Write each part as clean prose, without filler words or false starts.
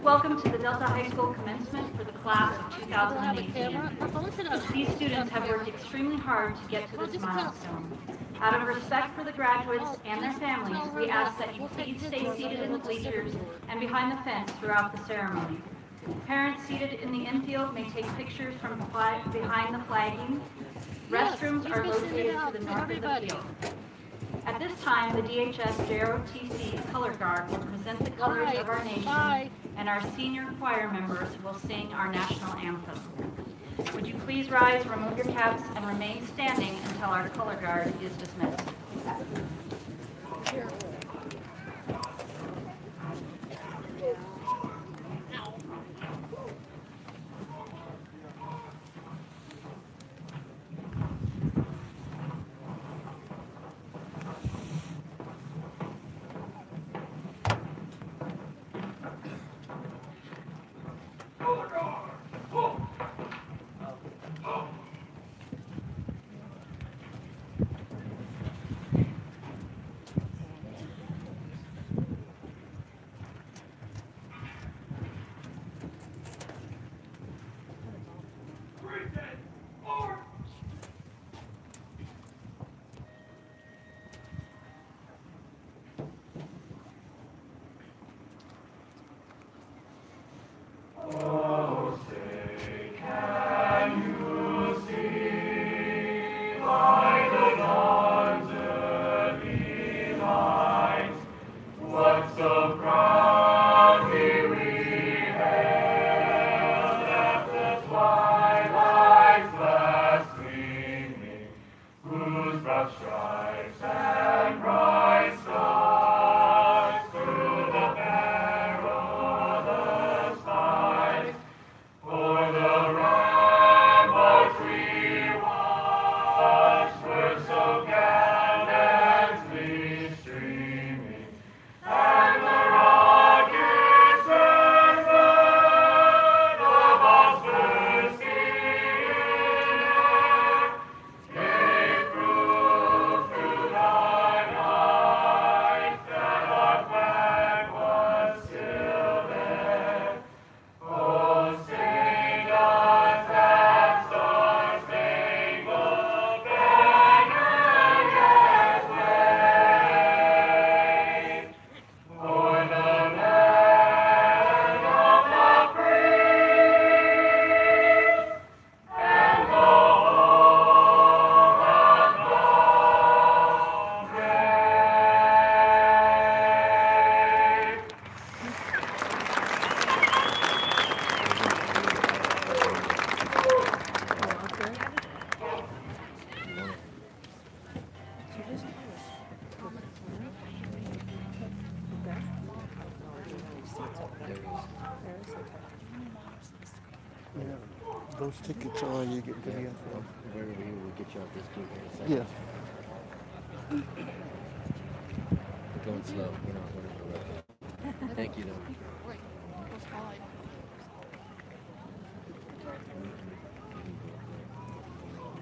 Welcome to the Delta High School Commencement for the class of 2018. These students have worked extremely hard to get to this milestone. Out of respect for the graduates and their families, we ask that you please stay seated in the bleachers and behind the fence throughout the ceremony. Parents seated in the infield may take pictures from behind the flagging. Restrooms are located to the north of the field. At this time, the DHS JROTC Color Guard will present the colors of our nation, and our senior choir members will sing our national anthem. Would you please rise, remove your caps, and remain standing until our color guard is dismissed. Those tickets are you get to the We'll get you out this gate in a second. Yeah. We're going slow. We're not running the road. Thank you, though.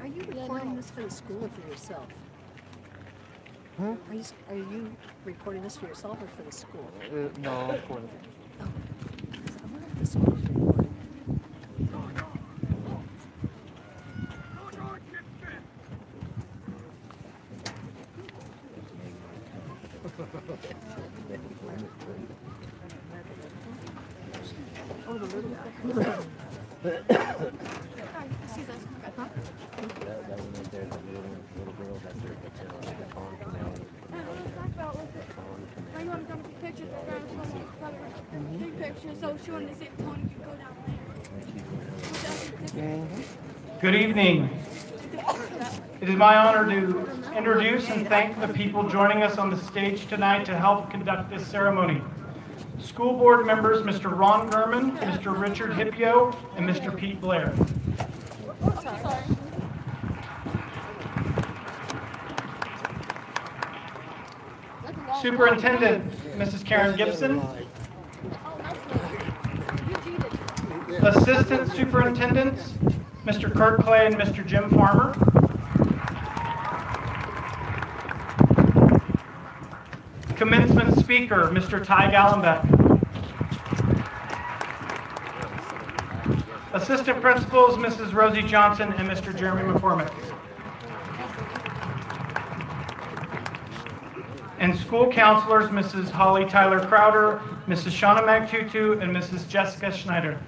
Are you recording this for the school or for yourself? Huh? Are you recording this for yourself or for the school? No, for it. Oh, I wonder if the school's recording. Oh, the little guy. That one right there, the little girl, that's her pond canal. Now you want to come take pictures with her, take pictures, so she wanted to see the pond, you go down there. Good evening. It is my honor to introduce and thank the people joining us on the stage tonight to help conduct this ceremony. School board members Mr. Ron Gurman, Mr. Richard Hippio, and Mr. Pete Blair. Superintendent Mrs. Karen Gibson. Assistant Superintendents Mr. Kurt Clay and Mr. Jim Farmer. Commencement speaker, Mr. Ty Gallenbeck. Assistant Principals, Mrs. Rosie Johnson and Mr. Jeremy McCormick. And school counselors, Mrs. Holly Tyler Crowder, Mrs. Shauna Magtutu, and Mrs. Jessica Schneider.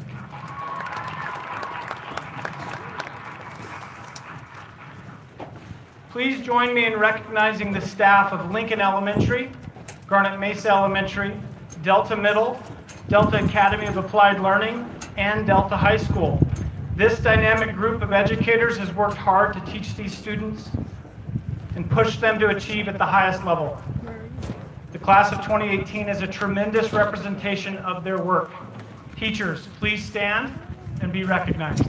Please join me in recognizing the staff of Lincoln Elementary, Garnet Mesa Elementary, Delta Middle, Delta Academy of Applied Learning, and Delta High School. This dynamic group of educators has worked hard to teach these students and push them to achieve at the highest level. The class of 2018 is a tremendous representation of their work. Teachers, please stand and be recognized.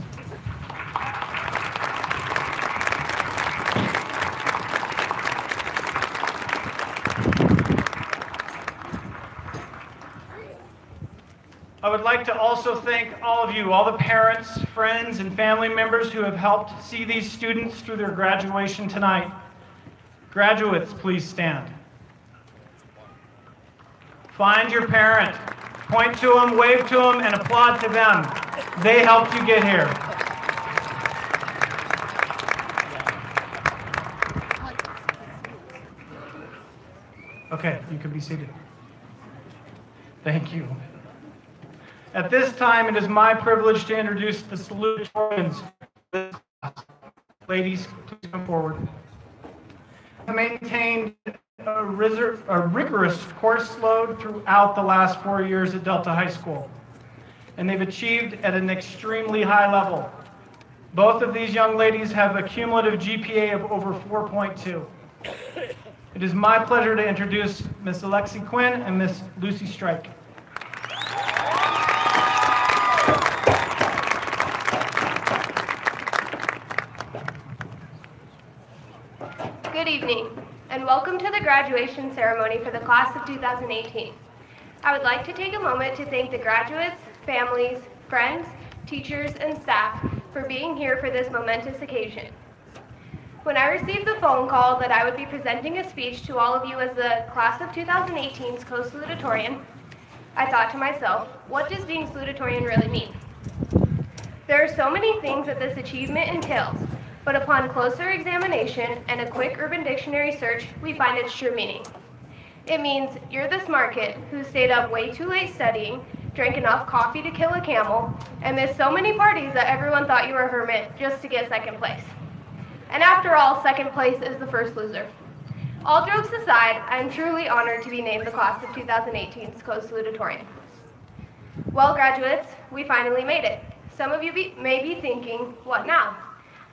I would like to also thank all of you, all the parents, friends, and family members who have helped see these students through their graduation tonight. Graduates, please stand. Find your parent, point to them, wave to them, and applaud to them. They helped you get here. Okay, you can be seated. Thank you. At this time, it is my privilege to introduce the salutatorians. Ladies, please come forward. Have maintained a rigorous course load throughout the last 4 years at Delta High School, and they've achieved at an extremely high level. Both of these young ladies have a cumulative GPA of over 4.2. It is my pleasure to introduce Miss Alexi Quinn and Miss Lucy Strike. Good evening, and welcome to the graduation ceremony for the class of 2018. I would like to take a moment to thank the graduates, families, friends, teachers, and staff for being here for this momentous occasion. When I received the phone call that I would be presenting a speech to all of you as the class of 2018's co-salutatorian, I thought to myself, what does being salutatorian really mean? There are so many things that this achievement entails, but upon closer examination and a quick Urban Dictionary search, we find its true meaning. It means you're the smart kid who stayed up way too late studying, drank enough coffee to kill a camel, and missed so many parties that everyone thought you were a hermit just to get second place. And after all, second place is the first loser. All jokes aside, I'm truly honored to be named the class of 2018's co-salutatorian. Well, graduates, we finally made it. Some of you may be thinking, what now?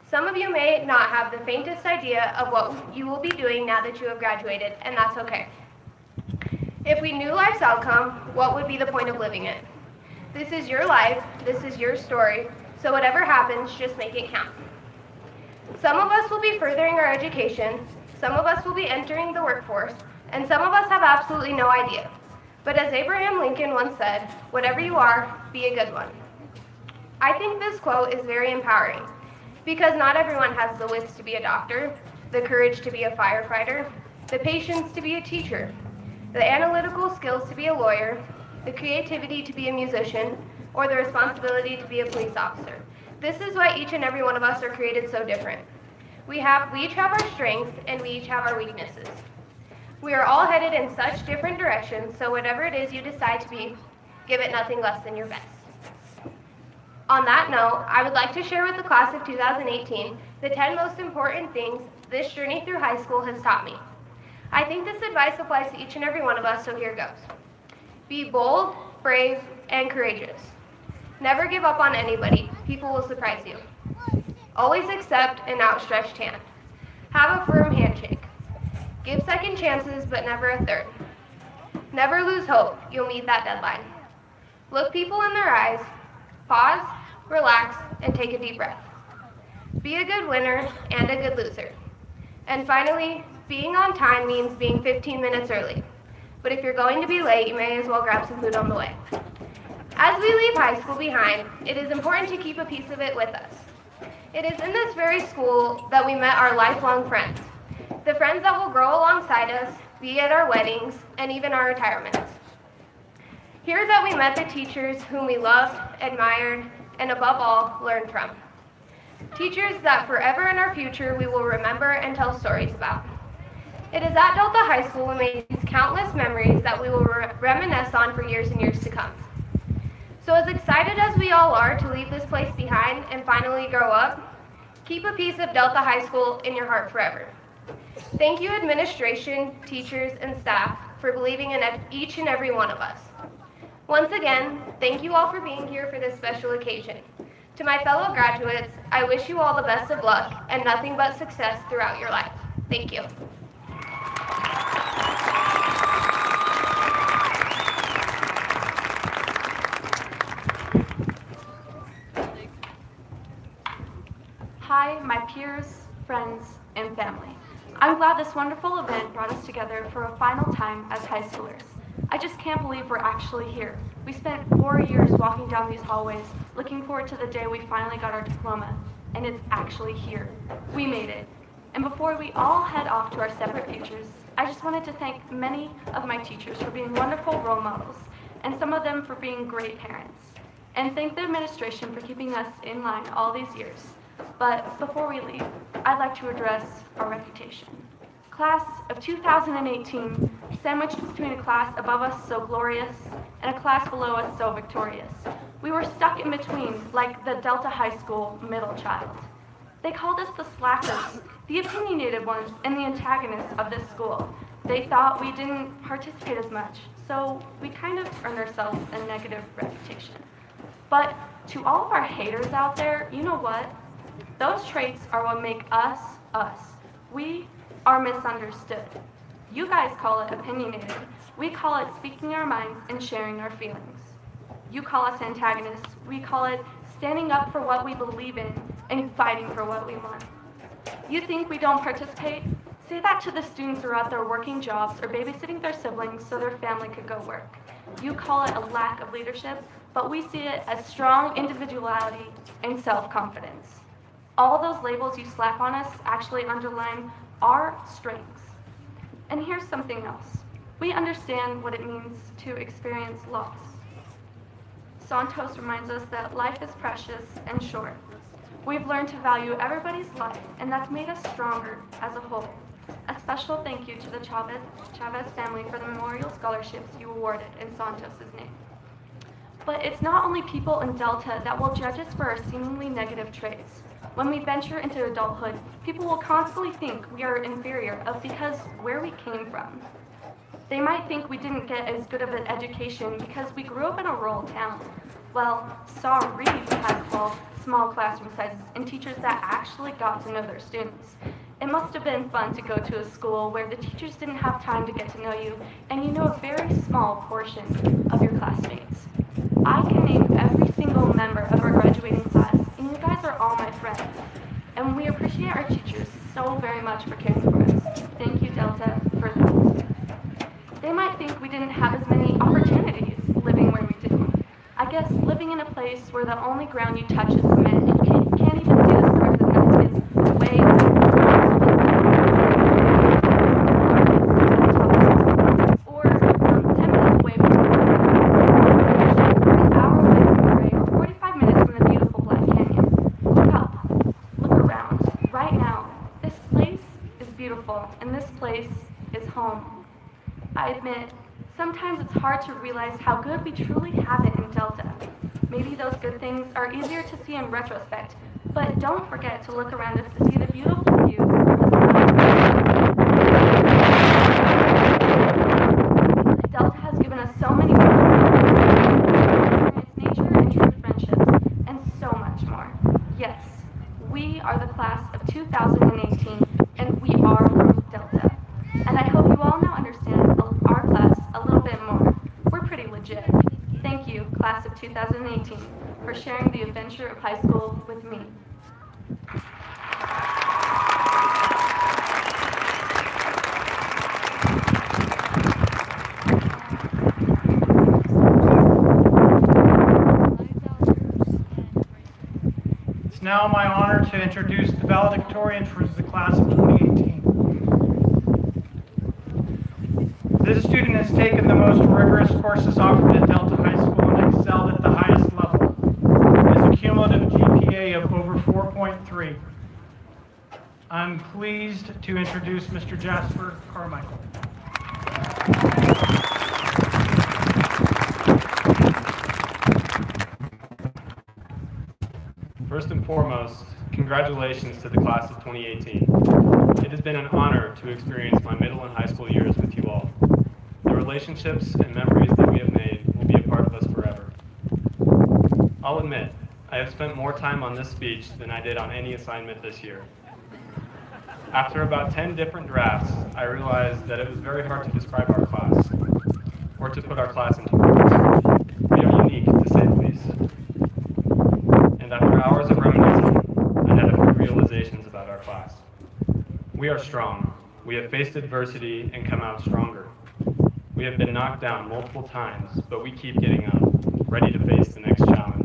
Some of you may not have the faintest idea of what you will be doing now that you have graduated, and that's okay. If we knew life's outcome, what would be the point of living it? This is your life, this is your story, so whatever happens, just make it count. Some of us will be furthering our education, some of us will be entering the workforce, and some of us have absolutely no idea. But as Abraham Lincoln once said, whatever you are, be a good one. I think this quote is very empowering, because not everyone has the wits to be a doctor, the courage to be a firefighter, the patience to be a teacher, the analytical skills to be a lawyer, the creativity to be a musician, or the responsibility to be a police officer. This is why each and every one of us are created so different. We each have our strengths and we each have our weaknesses. We are all headed in such different directions, so whatever it is you decide to be, give it nothing less than your best. On that note, I would like to share with the class of 2018 the 10 most important things this journey through high school has taught me. I think this advice applies to each and every one of us, so here goes. Be bold, brave, and courageous. Never give up on anybody. People will surprise you. Always accept an outstretched hand. Have a firm handshake. Give second chances, but never a third. Never lose hope. You'll meet that deadline. Look people in their eyes. Pause, relax, and take a deep breath. Be a good winner and a good loser. And finally, being on time means being 15 minutes early. But if you're going to be late, you may as well grab some food on the way. As we leave high school behind, it is important to keep a piece of it with us. It is in this very school that we met our lifelong friends, the friends that will grow alongside us, be at our weddings, and even our retirements. Here that we met the teachers whom we loved, admired, and above all, learn from. Teachers that forever in our future we will remember and tell stories about. It is at Delta High School we make these countless memories that we will reminisce on for years and years to come. So as excited as we all are to leave this place behind and finally grow up, keep a piece of Delta High School in your heart forever. Thank you, administration, teachers, and staff for believing in each and every one of us. Once again, thank you all for being here for this special occasion. To my fellow graduates, I wish you all the best of luck and nothing but success throughout your life. Thank you. Hi, my peers, friends, and family. I'm glad this wonderful event brought us together for a final time as high schoolers. I just can't believe we're actually here. We spent 4 years walking down these hallways, looking forward to the day we finally got our diploma, and it's actually here. We made it. And before we all head off to our separate futures, I just wanted to thank many of my teachers for being wonderful role models, and some of them for being great parents. And thank the administration for keeping us in line all these years. But before we leave, I'd like to address our reputation. Class of 2018, sandwiched between a class above us so glorious and a class below us so victorious. We were stuck in between like the Delta High School middle child. They called us the slackers, the opinionated ones, and the antagonists of this school. They thought we didn't participate as much, so we kind of earned ourselves a negative reputation. But to all of our haters out there, you know what? Those traits are what make us, us. We are misunderstood. You guys call it opinionated. We call it speaking our minds and sharing our feelings. You call us antagonists. We call it standing up for what we believe in and fighting for what we want. You think we don't participate? Say that to the students who are out there working jobs or babysitting their siblings so their family could go work. You call it a lack of leadership, but we see it as strong individuality and self-confidence. All those labels you slap on us actually underline our strengths. And here's something else. We understand what it means to experience loss. Santos reminds us that life is precious and short. We've learned to value everybody's life, and that's made us stronger as a whole. A special thank you to the Chavez family for the memorial scholarships you awarded in Santos' name. But it's not only people in Delta that will judge us for our seemingly negative traits. When we venture into adulthood, people will constantly think we are inferior because where we came from. They might think we didn't get as good of an education because we grew up in a rural town. Well, sorry, we had small classroom sizes and teachers that actually got to know their students. It must have been fun to go to a school where the teachers didn't have time to get to know you and you know a very small portion of your classmates. I can name every single member of our graduating class, and you guys are all my friends. And we appreciate our teachers so very much for caring for us. Thank you, Delta, for that. They might think we didn't have as many opportunities living where we do. I guess living in a place where the only ground you touch is cement and you can't even see the stars at night is way or 10 minutes away from an hour away from the Ray, or 45 minutes from the beautiful Black Canyon. Look up, look around. Right now, this place is beautiful and this place is home. I admit, sometimes it's hard to realize how good we truly have it in Delta. Maybe those good things are easier to see in retrospect, but don't forget to look around us to see the beautiful views of the sun. Delta has given us so many experience nature and true friendships, and so much more. Yes, we are the class of 2018, and we are from Delta. And I hope you all now understand our class a little bit more. We're pretty legit. Thank you, class of 2018, for sharing the adventure of high school with me. It's now my honor to introduce the valedictorian for the class of 2018. This student has taken the most rigorous courses offered at Delta High School and excelled at the highest level. He has accumulated great. I'm pleased to introduce Mr. Jasper Carmichael. First and foremost, congratulations to the class of 2018. It has been an honor to experience my middle and high school years with you all. The relationships and memories that we have made will be a part of us forever. I'll admit, I have spent more time on this speech than I did on any assignment this year. After about 10 different drafts, I realized that it was very hard to describe our class, or to put our class into words. We are unique, to say the least. And after hours of reminiscing, I had a few realizations about our class. We are strong. We have faced adversity and come out stronger. We have been knocked down multiple times, but we keep getting up, ready to face the next challenge.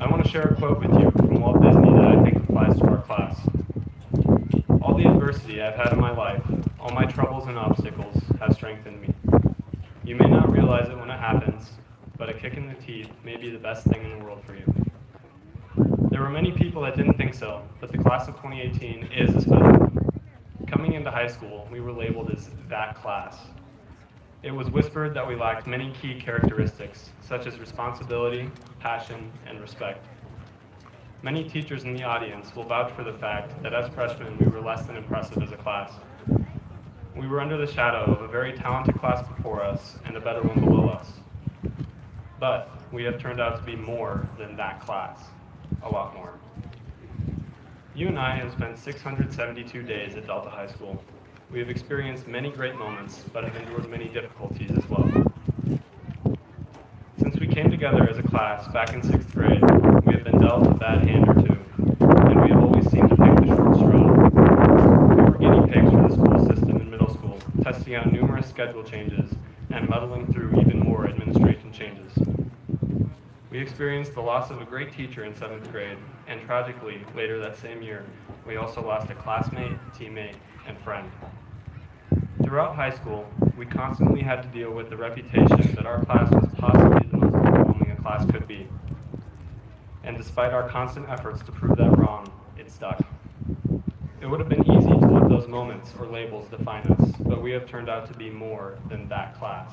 I want to share a quote with you from Walt Disney that I think applies to our class. All the adversity I've had in my life, all my troubles and obstacles, have strengthened me. You may not realize it when it happens, but a kick in the teeth may be the best thing in the world for you. There were many people that didn't think so, but the class of 2018 is a special one. Coming into high school, we were labeled as that class. It was whispered that we lacked many key characteristics, such as responsibility, passion, and respect. Many teachers in the audience will vouch for the fact that as freshmen, we were less than impressive as a class. We were under the shadow of a very talented class before us and a better one below us. But we have turned out to be more than that class, a lot more. You and I have spent 672 days at Delta High School. We have experienced many great moments, but have endured many difficulties as well. Since we came together as a class back in 6th grade, we have been dealt a bad hand or two, and we have always seemed to pick the short straw. We were guinea pigs for the school system in middle school, testing out numerous schedule changes and muddling through even more administration changes. We experienced the loss of a great teacher in 7th grade, and tragically, later that same year, we also lost a classmate, teammate, and friend. Throughout high school, we constantly had to deal with the reputation that our class was possibly the most overwhelming a class could be. And despite our constant efforts to prove that wrong, it stuck. It would have been easy to let those moments or labels define us, but we have turned out to be more than that class.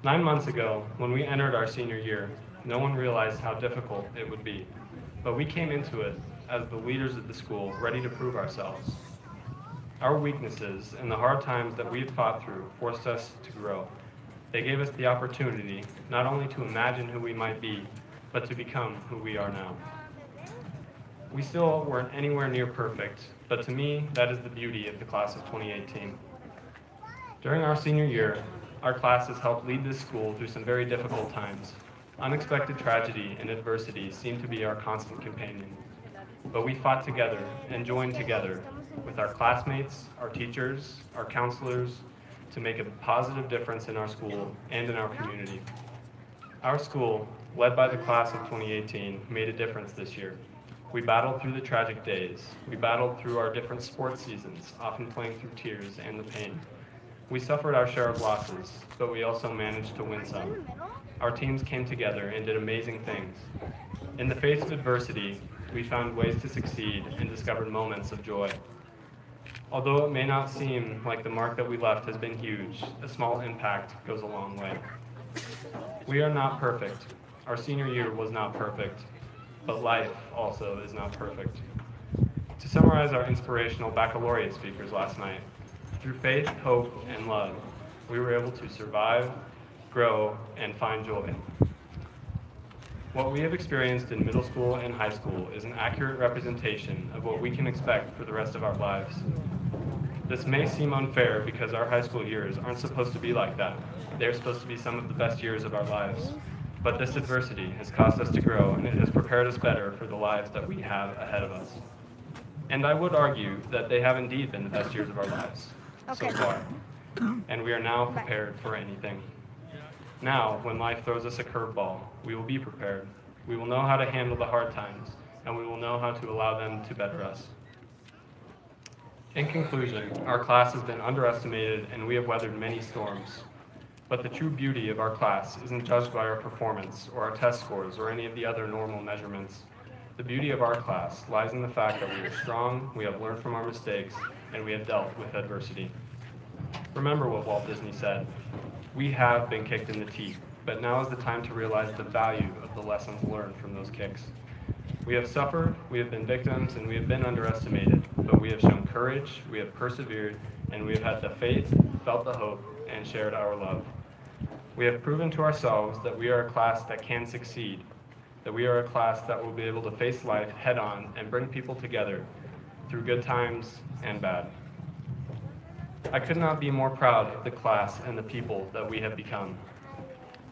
9 months ago, when we entered our senior year, no one realized how difficult it would be, but we came into it as the leaders of the school, ready to prove ourselves. Our weaknesses and the hard times that we had fought through forced us to grow. They gave us the opportunity not only to imagine who we might be, but to become who we are now. We still weren't anywhere near perfect, but to me, that is the beauty of the class of 2018. During our senior year, our class has helped lead this school through some very difficult times. Unexpected tragedy and adversity seem to be our constant companion. But we fought together and joined together with our classmates, our teachers, our counselors, to make a positive difference in our school and in our community. Our school, led by the class of 2018, made a difference this year. We battled through the tragic days. We battled through our different sports seasons, often playing through tears and the pain. We suffered our share of losses, but we also managed to win some. Our teams came together and did amazing things. In the face of adversity, we found ways to succeed and discovered moments of joy. Although it may not seem like the mark that we left has been huge, a small impact goes a long way. We are not perfect. Our senior year was not perfect, but life also is not perfect. To summarize our inspirational baccalaureate speakers last night, through faith, hope, and love, we were able to survive, grow, and find joy. What we have experienced in middle school and high school is an accurate representation of what we can expect for the rest of our lives. This may seem unfair because our high school years aren't supposed to be like that. They're supposed to be some of the best years of our lives. But this adversity has caused us to grow, and it has prepared us better for the lives that we have ahead of us. And I would argue that they have indeed been the best years of our lives so far. And we are now prepared for anything. Now, when life throws us a curveball, we will be prepared. We will know how to handle the hard times, and we will know how to allow them to better us. In conclusion, our class has been underestimated, and we have weathered many storms. But the true beauty of our class isn't judged by our performance or our test scores or any of the other normal measurements. The beauty of our class lies in the fact that we are strong, we have learned from our mistakes, and we have dealt with adversity. Remember what Walt Disney said, "We have been kicked in the teeth, but now is the time to realize the value of the lessons learned from those kicks." We have suffered, we have been victims, and we have been underestimated, but we have shown courage, we have persevered, and we have had the faith, felt the hope, and shared our love. We have proven to ourselves that we are a class that can succeed, that we are a class that will be able to face life head on and bring people together through good times and bad. I could not be more proud of the class and the people that we have become.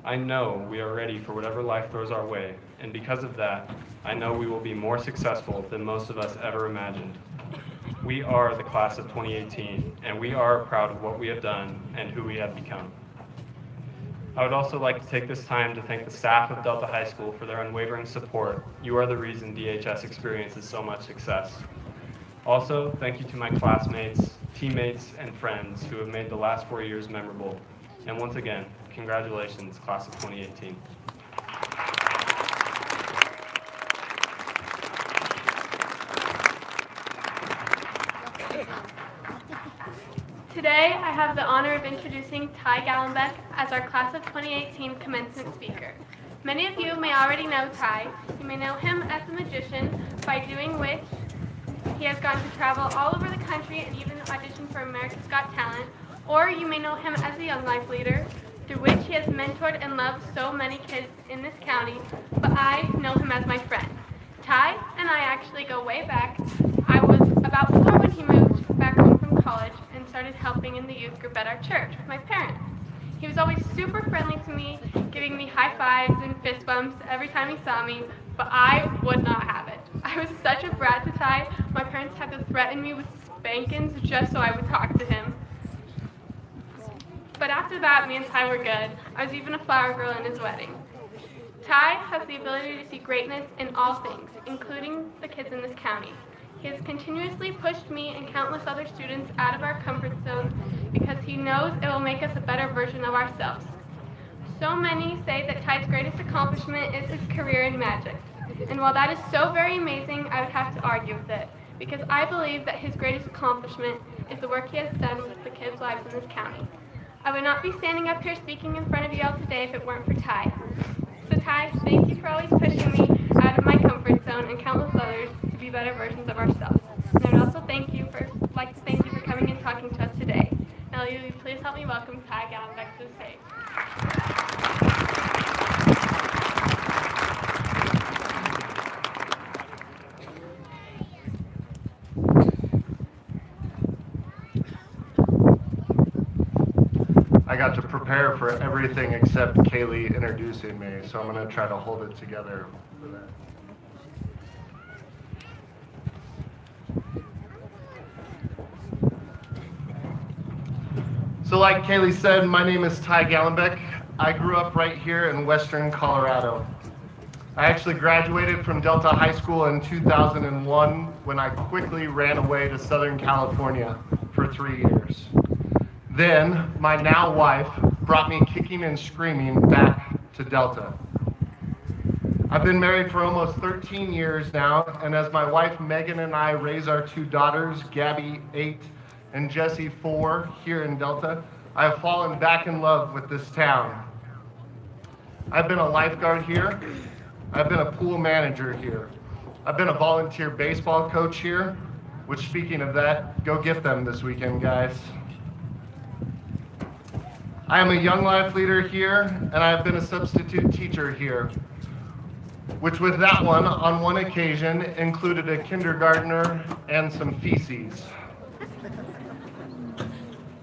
I know we are ready for whatever life throws our way, and because of that, I know we will be more successful than most of us ever imagined. We are the class of 2018, and we are proud of what we have done and who we have become. I would also like to take this time to thank the staff of Delta High School for their unwavering support. You are the reason DHS experiences so much success. Also, thank you to my classmates, teammates, and friends who have made the last 4 years memorable. And once again, congratulations, class of 2018. Today, I have the honor of introducing Ty Gallenbeck as our Class of 2018 Commencement speaker. Many of you may already know Ty. You may know him as a magician, by doing which he has gone to travel all over the country and even auditioned for America's Got Talent, or you may know him as a Young Life leader, through which he has mentored and loved so many kids in this county, but I know him as my friend. Ty and I actually go way back. I was about 4 when he moved back home from college and started helping in the youth group at our church with my parents. He was always super friendly to me, giving me high fives and fist bumps every time he saw me, but I would not have it. I was such a brat to Ty, my parents had to threaten me with spankings just so I would talk to him. But after that, me and Ty were good. I was even a flower girl in his wedding. Ty has the ability to see greatness in all things, including the kids in this county. He has continuously pushed me and countless other students out of our comfort zone because he knows it will make us a better version of ourselves. So many say that Ty's greatest accomplishment is his career in magic. And while that is so very amazing, I would have to argue with it, because I believe that his greatest accomplishment is the work he has done with the kids' lives in this county. I would not be standing up here speaking in front of you all today if it weren't for Ty. So Ty, thank you for always pushing me out of my comfort zone and countless others to be better versions of ourselves. And I would also like to thank you for coming and talking to us today. Now, will you please help me welcome Ty Gallenbeck to the stage. I got to prepare for everything except Kaylee introducing me, so I'm going to try to hold it together for that. So like Kaylee said, my name is Ty Gallenbeck. I grew up right here in Western Colorado. I actually graduated from Delta High School in 2001 when I quickly ran away to Southern California for 3 years. Then, my now wife brought me kicking and screaming back to Delta. I've been married for almost 13 years now, and as my wife Megan and I raise our 2 daughters, Gabby 8 and Jessie 4, here in Delta, I have fallen back in love with this town. I've been a lifeguard here. I've been a pool manager here. I've been a volunteer baseball coach here, which, speaking of that, go get them this weekend, guys. I am a Young Life leader here, and I have been a substitute teacher here, which with that one, on one occasion, included a kindergartner and some feces.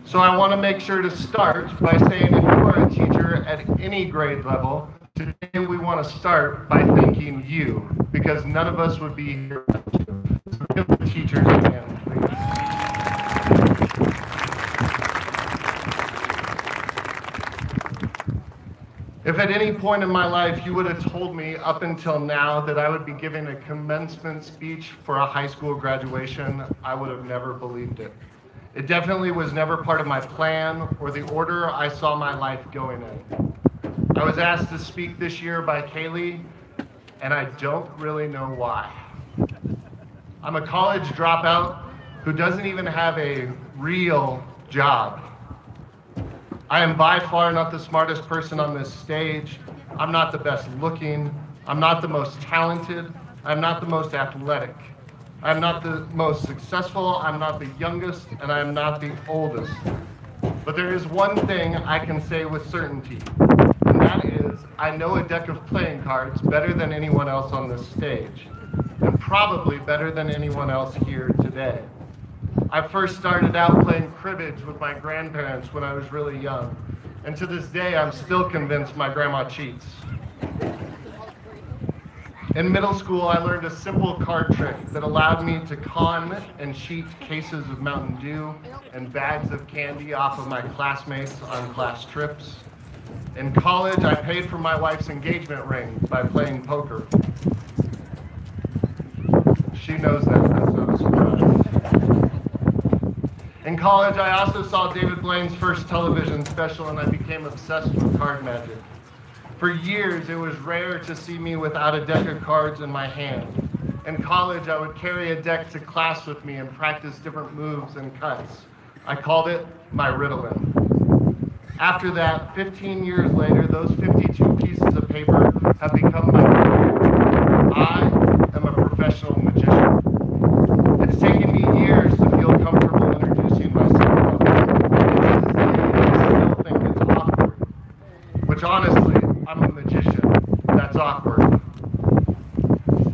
So I want to make sure to start by saying if you are a teacher at any grade level, today we want to start by thanking you, because none of us would be here without you. So give the teachers a hand, please. If at any point in my life you would have told me up until now that I would be giving a commencement speech for a high school graduation, I would have never believed it. It definitely was never part of my plan or the order I saw my life going in. I was asked to speak this year by Kaylee, and I don't really know why. I'm a college dropout who doesn't even have a real job. I am by far not the smartest person on this stage. I'm not the best looking. I'm not the most talented. I'm not the most athletic. I'm not the most successful. I'm not the youngest, and I'm not the oldest. But there is one thing I can say with certainty, and that is I know a deck of playing cards better than anyone else on this stage, and probably better than anyone else here today. I first started out playing cribbage with my grandparents when I was really young, and to this day I'm still convinced my grandma cheats. In middle school, I learned a simple card trick that allowed me to con and cheat cases of Mountain Dew and bags of candy off of my classmates on class trips. In college, I paid for my wife's engagement ring by playing poker. She knows that, that's not a surprise. In college, I also saw David Blaine's first television special, and I became obsessed with card magic. For years, it was rare to see me without a deck of cards in my hand. In college, I would carry a deck to class with me and practice different moves and cuts. I called it my Ritalin. After that, 15 years later, those 52 pieces of paper have become my career. I am a professional magician. It's taken me years to feel comfortable introducing myself. To this day, I still think it's awkward, which honestly, I'm a magician. That's awkward.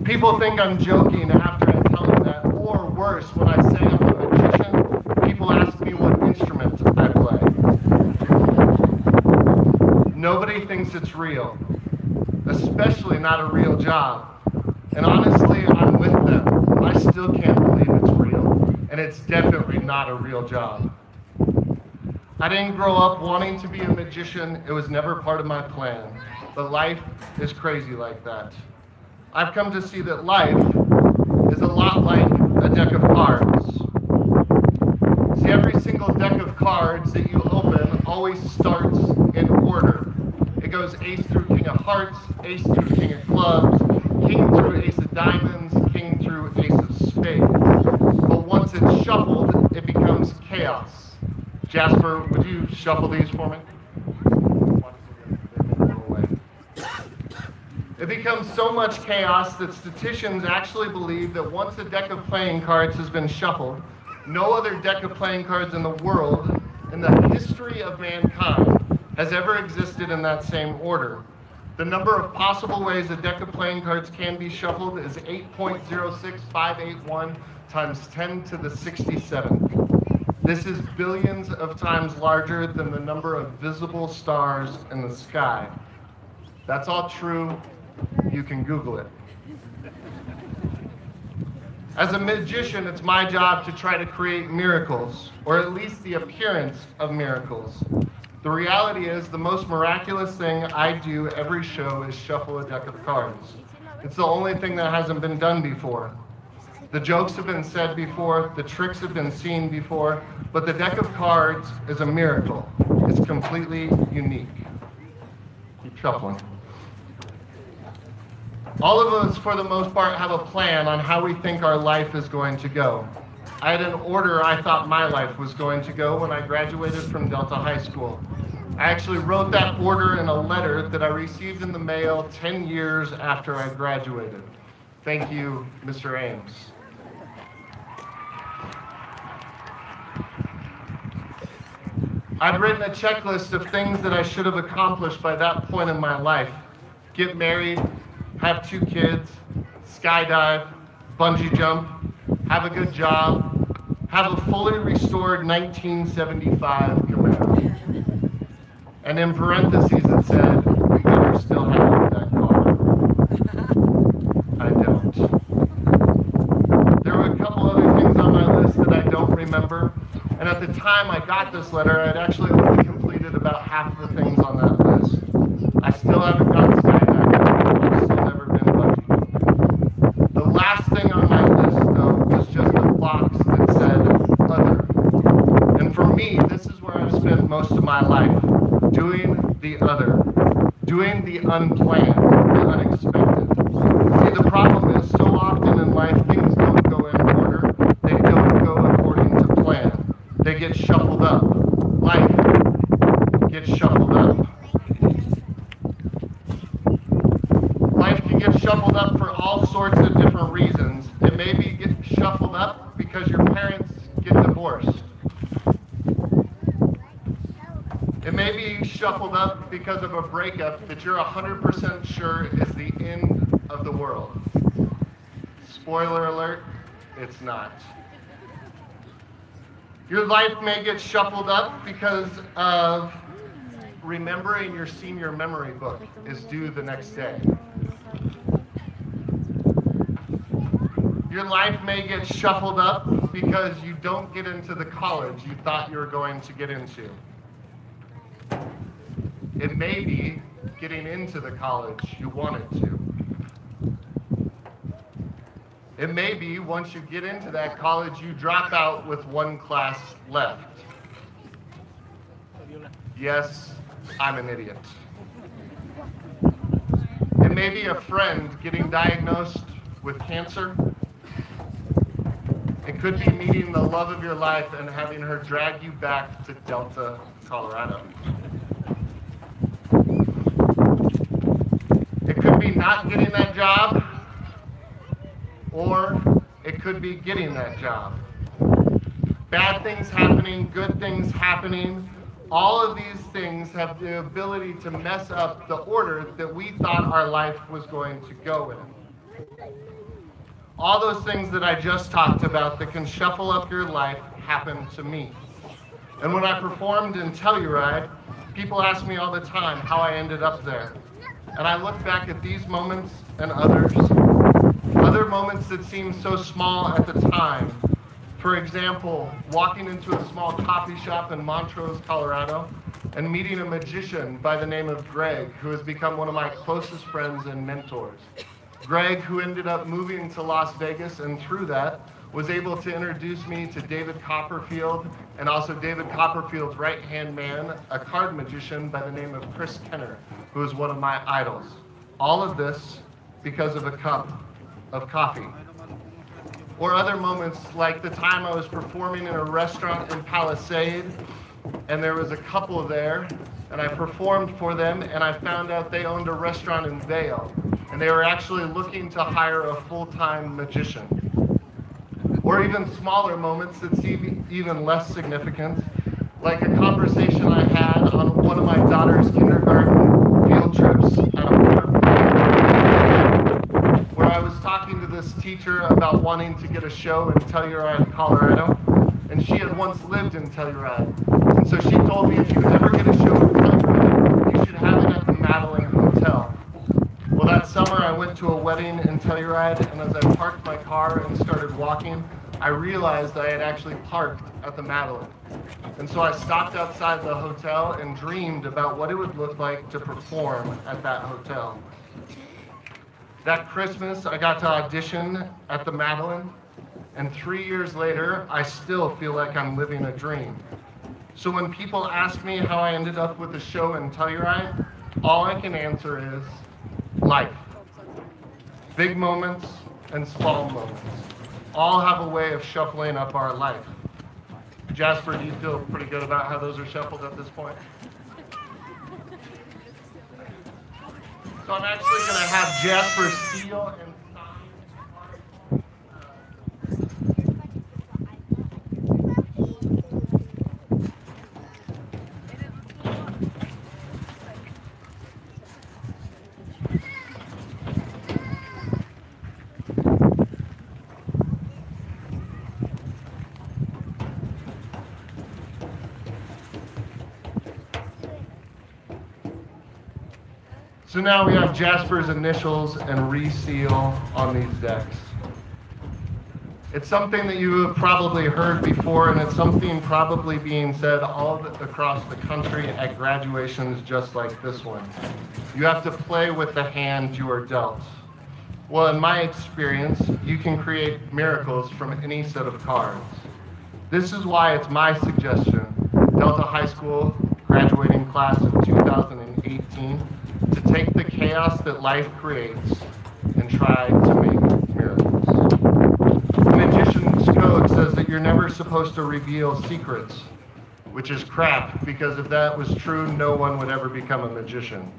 People think I'm joking after I tell them that, or worse, when I say I'm a magician, people ask me what instrument I play. Nobody thinks it's real, especially not a real job. And honestly, I'm with them. I still can't believe it's real, and it's definitely not a real job. I didn't grow up wanting to be a magician. It was never part of my plan. But life is crazy like that. I've come to see that life is a lot like a deck of cards. See, every single deck of cards that you open always starts in order. It goes ace through king of hearts, ace through king of clubs, king through ace of diamonds, king through ace of spades. But once it's shuffled, it becomes chaos. Jasper, would you shuffle these for me? It becomes so much chaos that statisticians actually believe that once a deck of playing cards has been shuffled, no other deck of playing cards in the world, in the history of mankind, has ever existed in that same order. The number of possible ways a deck of playing cards can be shuffled is 8.06581 times 10 to the 67th. This is billions of times larger than the number of visible stars in the sky. That's all true. You can Google it. As a magician, it's my job to try to create miracles, or at least the appearance of miracles. The reality is, the most miraculous thing I do every show is shuffle a deck of cards. It's the only thing that hasn't been done before. The jokes have been said before, the tricks have been seen before, but the deck of cards is a miracle. It's completely unique. Keep shuffling. All of us, for the most part, have a plan on how we think our life is going to go. I had an order I thought my life was going to go when I graduated from Delta High School. I actually wrote that order in a letter that I received in the mail 10 years after I graduated. Thank you, Mr. Ames. I'd written a checklist of things that I should have accomplished by that point in my life. Get married, have 2 kids, skydive, bungee jump, have a good job, have a fully restored 1975 Camaro. And in parentheses it said, we better still have that car. I don't. There were a couple other things on my list that I don't remember. And at the time I got this letter, I'd actually only completed about half of the things on that list. I still haven't gotten skydiving. I've still never been bungee. The last thing on my list, though, was just a box that said other. most of my life, doing the other, doing the unplanned, the unexpected. See, the problem is so often in life things don't go in order. They don't go according to plan. They get shuffled up. Life gets shuffled up. Life can get shuffled up for all sorts of different reasons. It may be get shuffled up because your parents get divorced. It may be shuffled up because of a breakup that you're 100% sure is the end of the world. Spoiler alert, it's not. Your life may get shuffled up because of remembering your senior memory book is due the next day. Your life may get shuffled up because you don't get into the college you thought you were going to get into. It may be getting into the college you wanted to. It may be once you get into that college, you drop out with one class left. Yes, I'm an idiot. It may be a friend getting diagnosed with cancer. It could be meeting the love of your life and having her drag you back to Delta, Colorado. It could be not getting that job, or it could be getting that job. Bad things happening, good things happening. All of these things have the ability to mess up the order that we thought our life was going to go in. All those things that I just talked about that can shuffle up your life happened to me. And when I performed in Telluride, people ask me all the time how I ended up there. And I look back at these moments and others, other moments that seem so small at the time. For example, walking into a small coffee shop in Montrose, Colorado, and meeting a magician by the name of Greg, who has become one of my closest friends and mentors. Greg, who ended up moving to Las Vegas, and through that, was able to introduce me to David Copperfield, and also David Copperfield's right-hand man, a card magician by the name of Chris Kenner, who is one of my idols. All of this because of a cup of coffee. Or other moments like the time I was performing in a restaurant in Palisade, and there was a couple there, and I performed for them, and I found out they owned a restaurant in Vail, and they were actually looking to hire a full-time magician. Or even smaller moments that seem even less significant, like a conversation I had on one of my daughter's kindergarten field trips at a park, where I was talking to this teacher about wanting to get a show in Telluride, Colorado, and she had once lived in Telluride. And so she told me, if you ever get a show in Telluride, you should have it at the Madeline Hotel. Well, that summer I went to a wedding in Telluride, and as I parked my car and started walking, I realized I had actually parked at the Madeline. And so I stopped outside the hotel and dreamed about what it would look like to perform at that hotel. That Christmas, I got to audition at the Madeline, and 3 years later, I still feel like I'm living a dream. So when people ask me how I ended up with a show in Telluride, all I can answer is life. Big moments and small moments all have a way of shuffling up our life. Jasper, do you feel pretty good about how those are shuffled at this point? So I'm actually going to have Jasper seal and So now we have Jasper's initials and reseal on these decks. It's something that you have probably heard before, and it's something probably being said all across the country at graduations just like this one. You have to play with the hand you are dealt. Well, in my experience, you can create miracles from any set of cards. This is why it's my suggestion, Delta High School graduating class of 2018 to take the chaos that life creates and try to make miracles. The Magician's Code says that you're never supposed to reveal secrets, which is crap, because if that was true, no one would ever become a magician.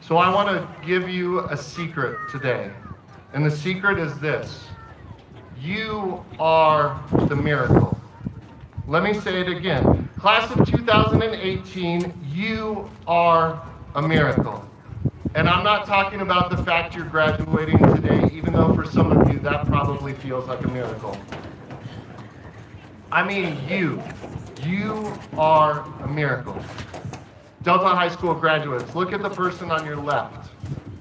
So I want to give you a secret today, and the secret is this: you are the miracle. Let me say it again. Class of 2018, you are a miracle. And I'm not talking about the fact you're graduating today, even though for some of you that probably feels like a miracle. I mean you. You are a miracle. Delta High School graduates, look at the person on your left.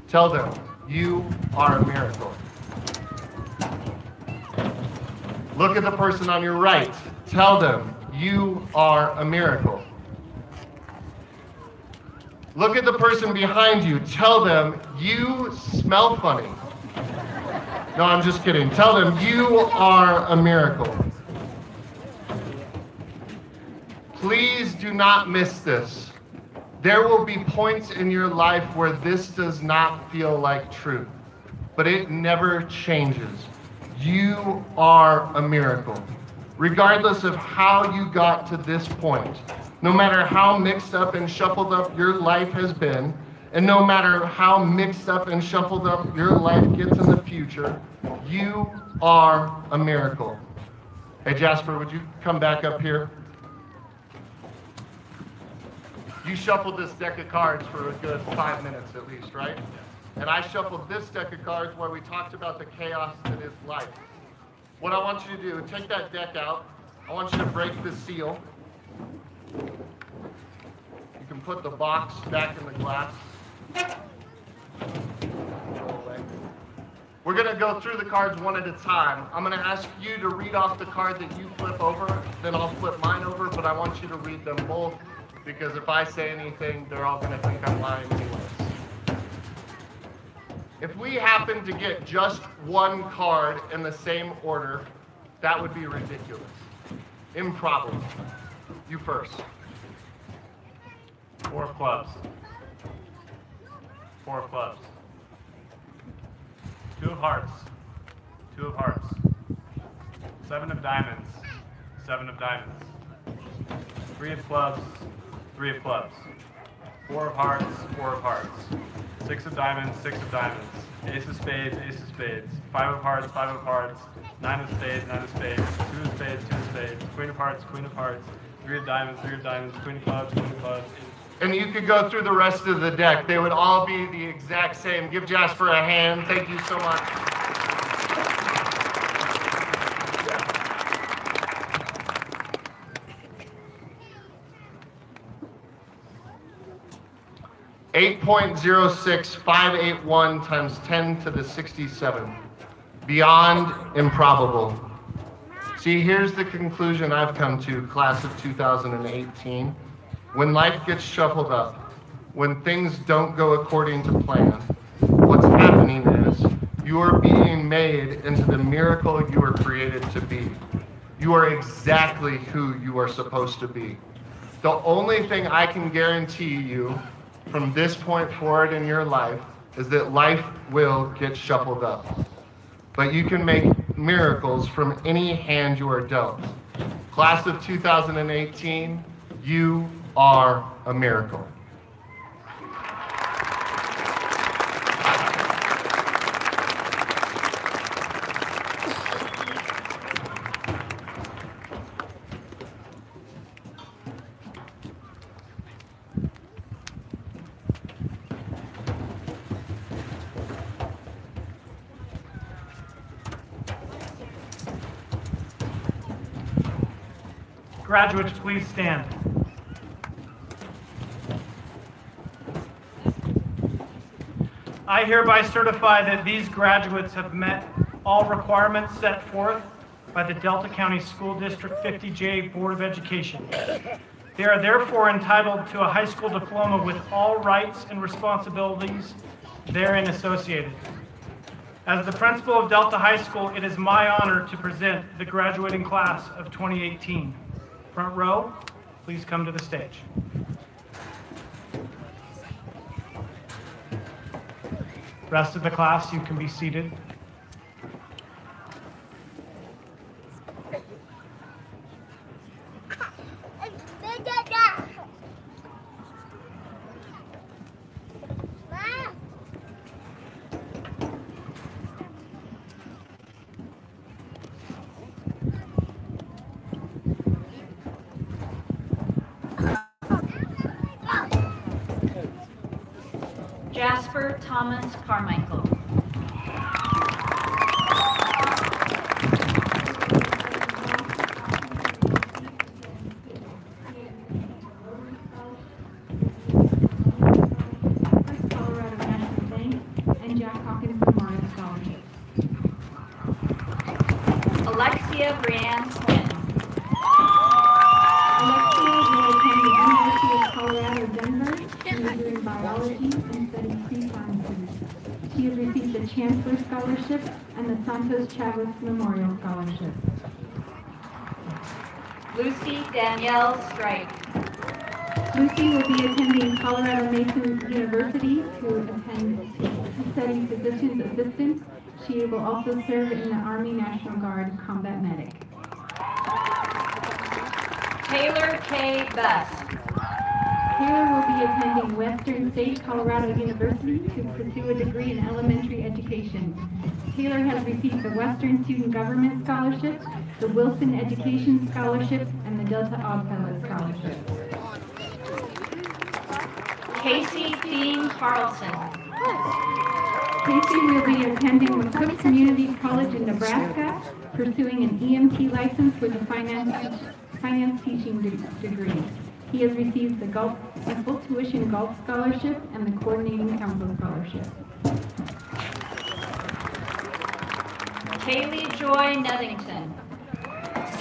Tell them, you are a miracle. Look at the person on your right. Tell them, you are a miracle. Look at the person behind you. Tell them, you smell funny. No, I'm just kidding. Tell them, you are a miracle. Please do not miss this. There will be points in your life where this does not feel like truth, but it never changes. You are a miracle. Regardless of how you got to this point, no matter how mixed up and shuffled up your life has been, and no matter how mixed up and shuffled up your life gets in the future, you are a miracle. Hey Jasper, would you come back up here? You shuffled this deck of cards for a good 5 minutes at least, right? And I shuffled this deck of cards where we talked about the chaos that is life. What I want you to do, take that deck out. I want you to break the seal. You can put the box back in the glass. We're going to go through the cards one at a time. I'm going to ask you to read off the card that you flip over, then I'll flip mine over, but I want you to read them both, because if I say anything, they're all going to think I'm lying anyways. If we happen to get just one card in the same order, that would be ridiculous. Improbable. You first. 4 of clubs. 4 of clubs. 2 of hearts. 2 of hearts. 7 of diamonds. 7 of diamonds. 3 of clubs. 3 of clubs. 4 of hearts. 4 of hearts. 6 of diamonds. 6 of diamonds. Ace of spades. Ace of spades. 5 of hearts. 5 of hearts. 9 of spades. 9 of spades. 2 of spades. 2 of spades. Queen of hearts. Queen of hearts. 3 of diamonds. 3 of diamonds. Queen of clubs. Queen of clubs. And you could go through the rest of the deck. They would all be the exact same. Give Jasper a hand. Thank you so much. 8.06581 times 10 to the 67. Beyond improbable. See, here's the conclusion I've come to, class of 2018. When life gets shuffled up, when things don't go according to plan, what's happening is you are being made into the miracle you were created to be. You are exactly who you are supposed to be. The only thing I can guarantee you from this point forward in your life is that life will get shuffled up. But you can make miracles from any hand you are dealt. Class of 2018, you are a miracle. Graduates, please stand. I hereby certify that these graduates have met all requirements set forth by the Delta County School District 50J Board of Education. They are therefore entitled to a high school diploma with all rights and responsibilities therein associated. As the principal of Delta High School, it is my honor to present the graduating class of 2018. Front row, please come to the stage. Rest of the class, you can be seated. Jasper Thomas Carmichael. Colorado National Bank and Jack Hawkins Memorial Scholarship. Alexia Brianne Quinn. Alexia will attend the University of Colorado Denver, majoring in biology and studying pre-farm food. She has received the Chancellor Scholarship and the Santos Chavez Memorial Scholarship. Lucy Danielle Strike. Lucy will be attending Colorado Mason University to study physician's assistant. She will also serve in the Army National Guard Combat Medic. Taylor K. Best. Taylor will be attending Western State Colorado University to pursue a degree in elementary education. Taylor has received the Western Student Government Scholarship, the Wilson Education Scholarship, and the Delta Oddfellows Scholarship. Casey Dean Carlson. Casey will be attending Cook Community College in Nebraska, pursuing an EMT license with a finance teaching degree. He has received the full tuition golf scholarship and the coordinating council scholarship. Kaylee Joy Nevington.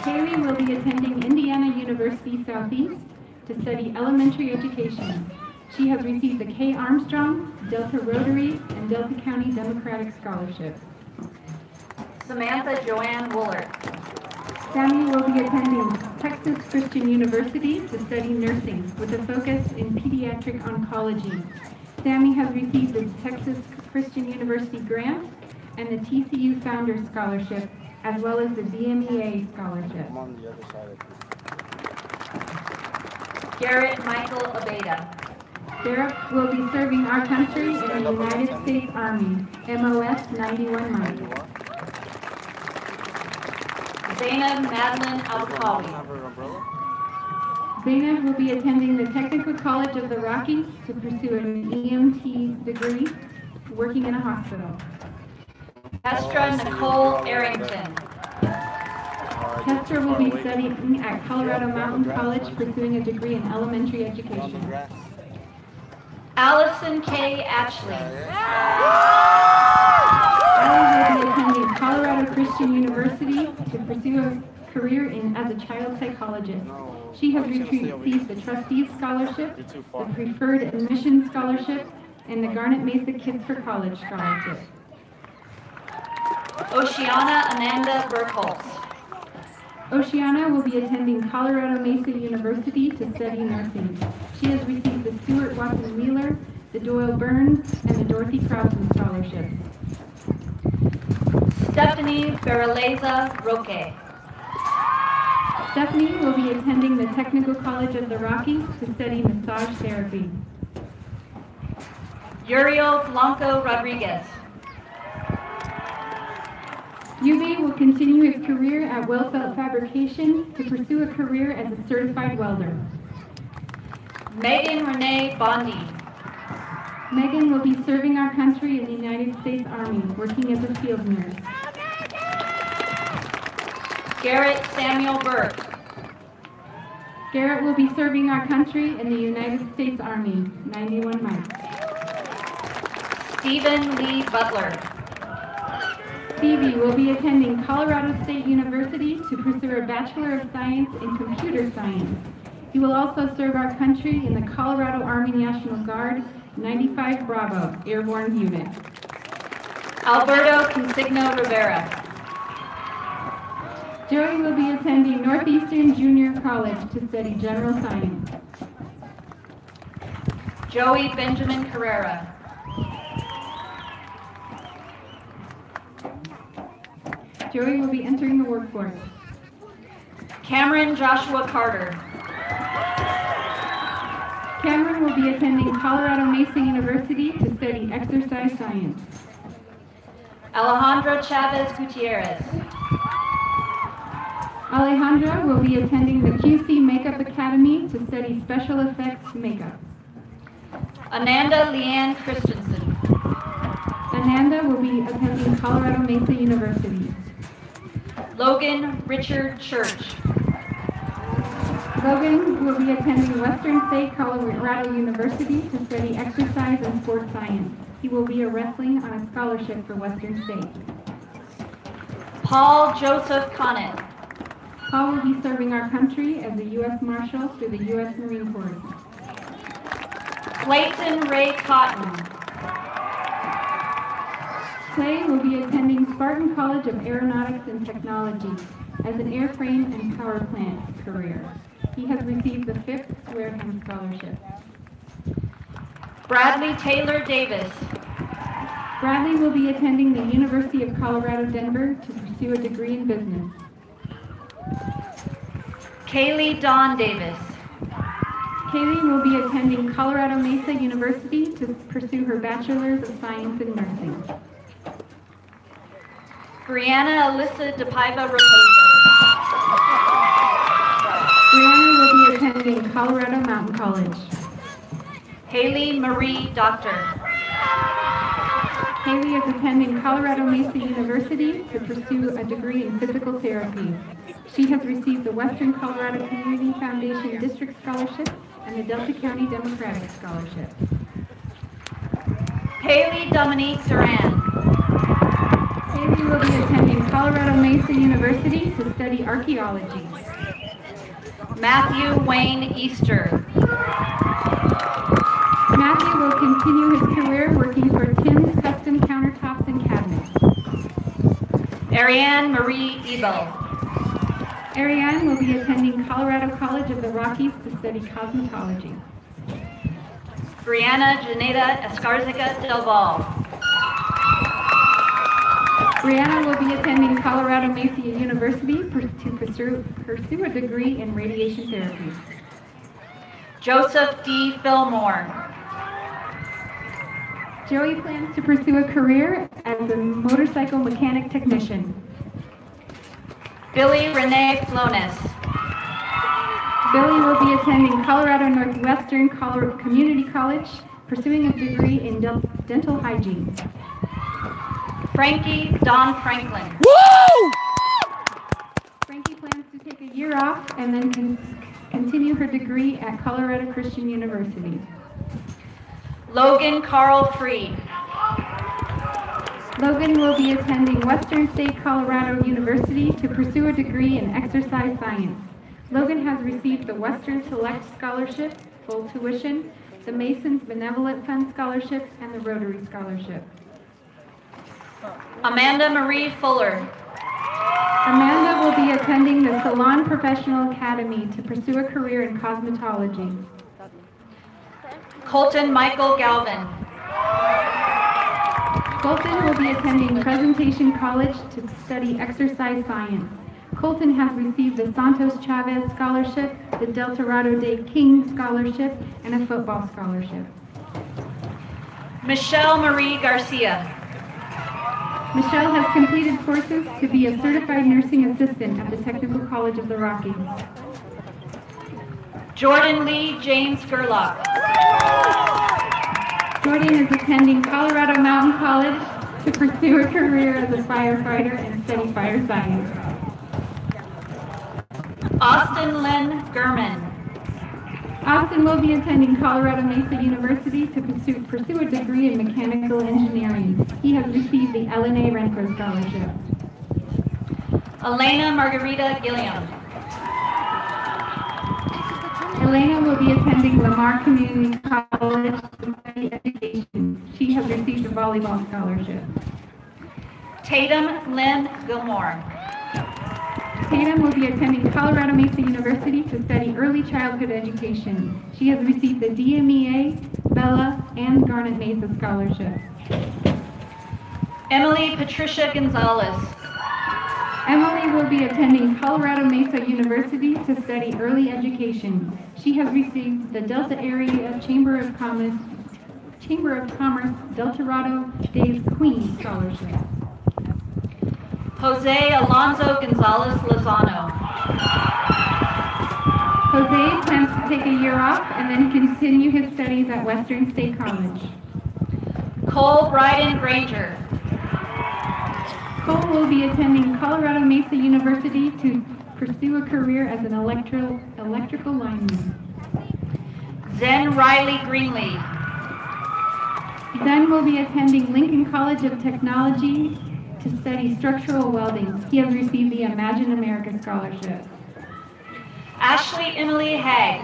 Kaylee will be attending Indiana University Southeast to study elementary education. She has received the K. Armstrong, Delta Rotary, and Delta County Democratic scholarships. Samantha Joanne Wooler. Sammy will be attending Texas Christian University to study nursing with a focus in pediatric oncology. Sammy has received the Texas Christian University grant and the TCU Founders Scholarship, as well as the DMEA Scholarship. I'm on the other side of Garrett Michael Abeda. Garrett will be serving our country in the United States Army, MOS 91 Mike. Zainab Madeline Alkawi. Zainab will be attending the Technical College of the Rockies to pursue an EMT degree, working in a hospital. Kestra Nicole Arrington. Kestra will be studying at Colorado Mountain College, pursuing a degree in elementary education. Allison K. Ashley. Allie will be attending Colorado Christian University to pursue a career as a child psychologist. She has received the Trustees Scholarship, the Preferred Admission Scholarship, and the Garnet Mesa Kids for College Scholarship. Oceana Ananda Burkholz. Oceana will be attending Colorado Mesa University to study nursing. She has received the Stuart Watson Wheeler, the Doyle Burns, and the Dorothy Crowson scholarships. Stephanie Beraleza Roque. Stephanie will be attending the Technical College of the Rockies to study massage therapy. Uriel Blanco Rodriguez. Ube will continue his career at Wellfelt Fabrication to pursue a career as a certified welder. Megan Renee Bondi. Megan will be serving our country in the United States Army, working as a field nurse. Garrett Samuel Burke. Garrett will be serving our country in the United States Army, 91 Mike. Stephen Lee Butler. Stevie will be attending Colorado State University to pursue a Bachelor of Science in Computer Science. He will also serve our country in the Colorado Army National Guard 95 Bravo Airborne Unit. Alberto Consigno Rivera. Joey will be attending Northeastern Junior College to study general science. Joey Benjamin Carrera. Joey will be entering the workforce. Cameron Joshua Carter. Cameron will be attending Colorado Mesa University to study exercise science. Alejandra Chavez Gutierrez. Alejandra will be attending the QC Makeup Academy to study special effects makeup. Ananda Leanne Christensen. Ananda will be attending Colorado Mesa University. Logan Richard Church. Logan will be attending Western State Colorado University to study exercise and sports science. He will be wrestling on a scholarship for Western State. Paul Joseph Connett. Paul will be serving our country as a U.S. Marshal through the U.S. Marine Corps. Clayton Ray Cotton. Clay will be attending Spartan College of Aeronautics and Technology as an airframe and power plant career. He has received the 5th Wareham Scholarship. Bradley Taylor Davis. Bradley will be attending the University of Colorado Denver to pursue a degree in business. Kaylee Dawn Davis. Kaylee will be attending Colorado Mesa University to pursue her Bachelor's of Science in Nursing. Brianna Alyssa DePaiva Raposo. Brianna will be attending Colorado Mountain College. Haley Marie Doctor. Haley is attending Colorado Mesa University to pursue a degree in physical therapy. She has received the Western Colorado Community Foundation District Scholarship and the Delta County Democratic Scholarship. Haley Dominique Duran. Haley will be attending Colorado Mesa University to study archaeology. Matthew Wayne Easter. Matthew will continue his career working for Tim's Custom Countertops and Cabinets. Ariane Marie Ebel. Ariane will be attending Colorado College of the Rockies to study cosmetology. Brianna Janeda Escarzica Del Val. Brianna will be attending Colorado Mesa University to pursue a degree in radiation therapy. Joseph D. Fillmore. Joey plans to pursue a career as a motorcycle mechanic technician. Billy Renee Flones. Billy will be attending Colorado Northwestern Community College, pursuing a degree in dental hygiene. Frankie Dawn Franklin. Woo! Frankie plans to take a year off and then continue her degree at Colorado Christian University. Logan Carl Freed. Logan will be attending Western State Colorado University to pursue a degree in exercise science. Logan has received the Western Select Scholarship, full tuition, the Masons Benevolent Fund Scholarship, and the Rotary Scholarship. Amanda Marie Fuller. Amanda will be attending the Salon Professional Academy to pursue a career in cosmetology. Colton Michael Galvin. Colton will be attending Presentation College to study exercise science. Colton has received the Santos Chavez Scholarship, the Del Dorado Day King Scholarship, and a football scholarship. Michelle Marie Garcia. Michelle has completed courses to be a certified nursing assistant at the Technical College of the Rockies. Jordan Lee James Gerlach. Jordan is attending Colorado Mountain College to pursue a career as a firefighter and study fire science. Austin Lynn Gurman. Austin will be attending Colorado Mesa University to pursue a degree in mechanical engineering. He has received the LNA Renfro Scholarship. Elena Margarita Gilliam. Elena will be attending Lamar Community College to study education. She has received a volleyball scholarship. Tatum Lynn Gilmore. Tatum will be attending Colorado Mesa University to study early childhood education. She has received the DMEA, Bella, and Garnet Mesa scholarships. Emily Patricia Gonzalez. Emily will be attending Colorado Mesa University to study early education. She has received the Delta Area Chamber of Commerce Deltorado Days Queen Scholarship. Jose Alonso Gonzalez Lozano. Jose plans to take a year off and then continue his studies at Western State College. Cole Bryden Granger. Cole will be attending Colorado Mesa University to pursue a career as an electrical lineman. Zen Riley Greenlee. Zen will be attending Lincoln College of Technology to study structural welding. He has received the Imagine America Scholarship. Ashley Emily Haig.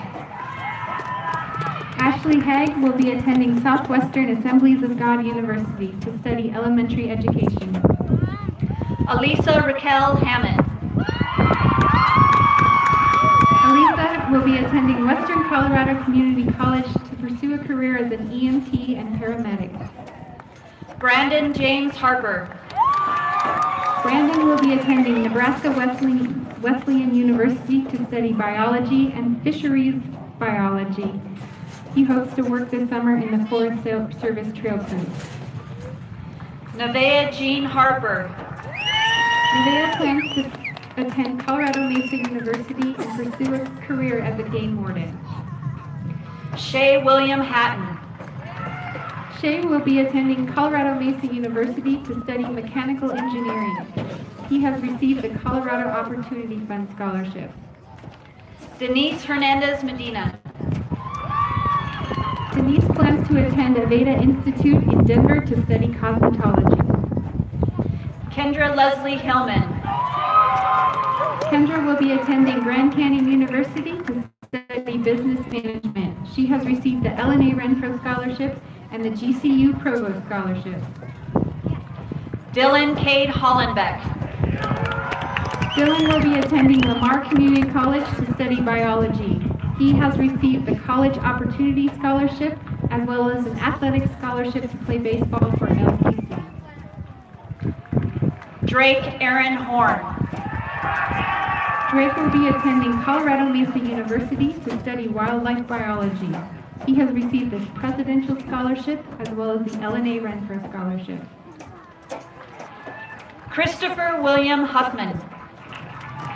Ashley Haig will be attending Southwestern Assemblies of God University to study elementary education. Elisa Raquel Hammond. Elisa will be attending Western Colorado Community College to pursue a career as an EMT and paramedic. Brandon James Harper. Brandon will be attending Nebraska Wesleyan University to study biology and fisheries biology. He hopes to work this summer in the Forest Service Trail Crew. Nevaeh Jean Harper. Nevaeh plans to attend Colorado Mesa University and pursue a career as a game warden. Shay William Hatton. Shay will be attending Colorado Mesa University to study mechanical engineering. He has received the Colorado Opportunity Fund Scholarship. Denise Hernandez Medina. Denise plans to attend Aveda Institute in Denver to study cosmetology. Kendra Leslie Hillman. Kendra will be attending Grand Canyon University to study business management. She has received the Ellen A. Renfro Scholarship and the GCU Provost Scholarship. Dylan Cade Hollenbeck. Dylan will be attending Lamar Community College to study biology. He has received the College Opportunity Scholarship as well as an athletic scholarship to play baseball for LCC. Drake Aaron Horn. Drake will be attending Colorado Mesa University to study wildlife biology. He has received the Presidential Scholarship as well as the Ellen A. Renfro Scholarship. Christopher William Huffman.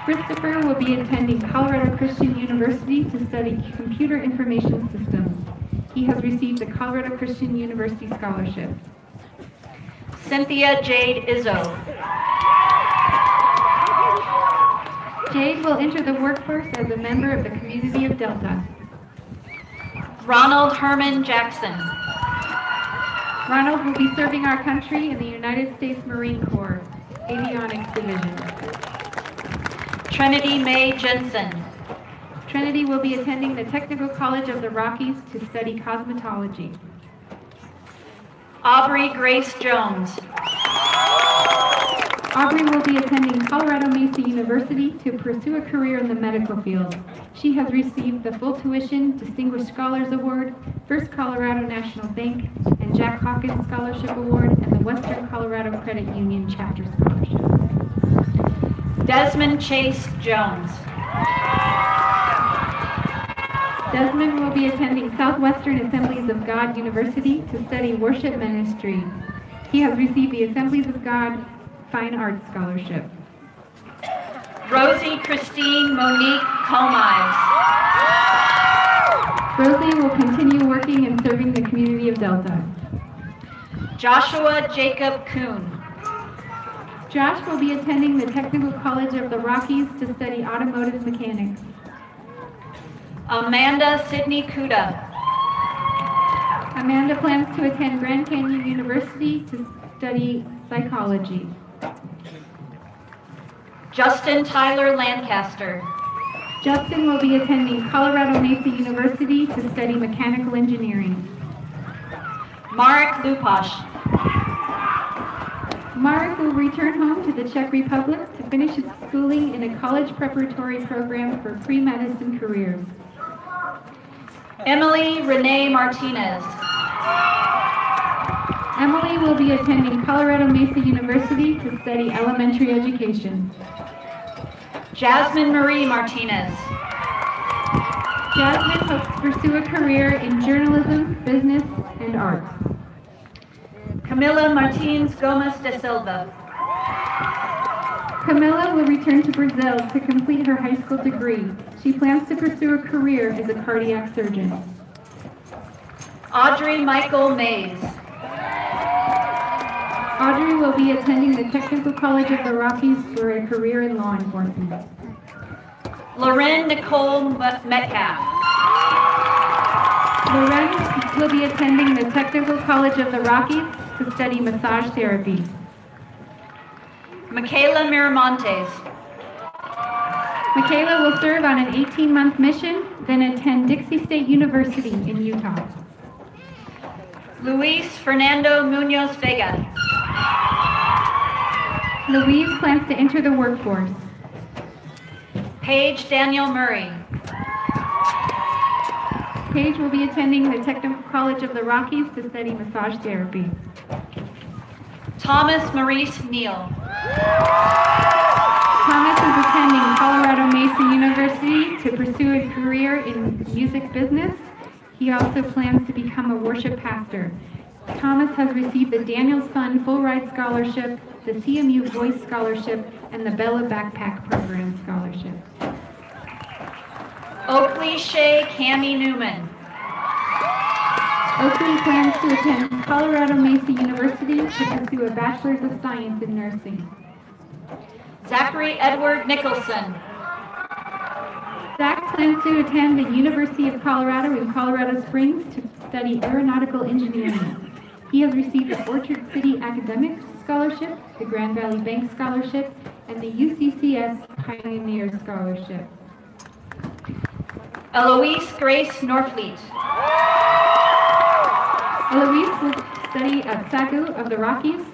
Christopher will be attending Colorado Christian University to study computer information systems. He has received the Colorado Christian University Scholarship. Cynthia Jade Izzo. Jade will enter the workforce as a member of the community of Delta. Ronald Herman Jackson. Ronald will be serving our country in the United States Marine Corps, Avionics Division. Trinity Mae Jensen. Trinity will be attending the Technical College of the Rockies to study cosmetology. Aubrey Grace Jones. Aubrey will be attending Colorado Mesa University to pursue a career in the medical field. She has received the Full Tuition Distinguished Scholars Award, First Colorado National Bank, and Jack Hawkins Scholarship Award, and the Western Colorado Credit Union Chapter Scholarship. Desmond Chase Jones. Desmond will be attending Southwestern Assemblies of God University to study worship ministry. He has received the Assemblies of God Fine Arts Scholarship. Rosie Christine Monique Comives. Rosie will continue working and serving the community of Delta. Joshua Jacob Kuhn. Josh will be attending the Technical College of the Rockies to study automotive mechanics. Amanda Sidney Kuda. Amanda plans to attend Grand Canyon University to study psychology. Justin Tyler Lancaster. Justin will be attending Colorado Mesa University to study mechanical engineering. Marek Lupash. Marek will return home to the Czech Republic to finish his schooling in a college preparatory program for pre-medicine careers. Emily Renee Martinez. Emily will be attending Colorado Mesa University to study elementary education. Jasmine Marie Martinez. Jasmine hopes to pursue a career in journalism, business, and art. Camila Martins Gomes de Silva. Camila will return to Brazil to complete her high school degree. She plans to pursue a career as a cardiac surgeon. Audrey Michael Mays. Audrey will be attending the Technical College of the Rockies for a career in law enforcement. Loren Nicole Metcalf. Loren will be attending the Technical College of the Rockies to study massage therapy. Michaela Miramontes. Michaela will serve on an 18-month mission, then attend Dixie State University in Utah. Luis Fernando Munoz Vega. Louise plans to enter the workforce. Paige Daniel Murray. Paige will be attending the Technical College of the Rockies to study massage therapy. Thomas Maurice Neal. Thomas is attending Colorado Mesa University to pursue a career in music business. He also plans to become a worship pastor. Thomas has received the Daniels Fund Full Ride Scholarship, the CMU Voice Scholarship, and the Bella Backpack Program Scholarship. Oakley Shea Cammie Newman. Oakley plans to attend Colorado Mesa University to pursue a Bachelor's of Science in Nursing. Zachary Edward Nicholson. Zach plans to attend the University of Colorado in Colorado Springs to study aeronautical engineering. He has received the Orchard City Academic Scholarship, the Grand Valley Bank Scholarship, and the UCCS Pioneer Scholarship. Eloise Grace Norfleet. Eloise will study at SAGU of the Rockies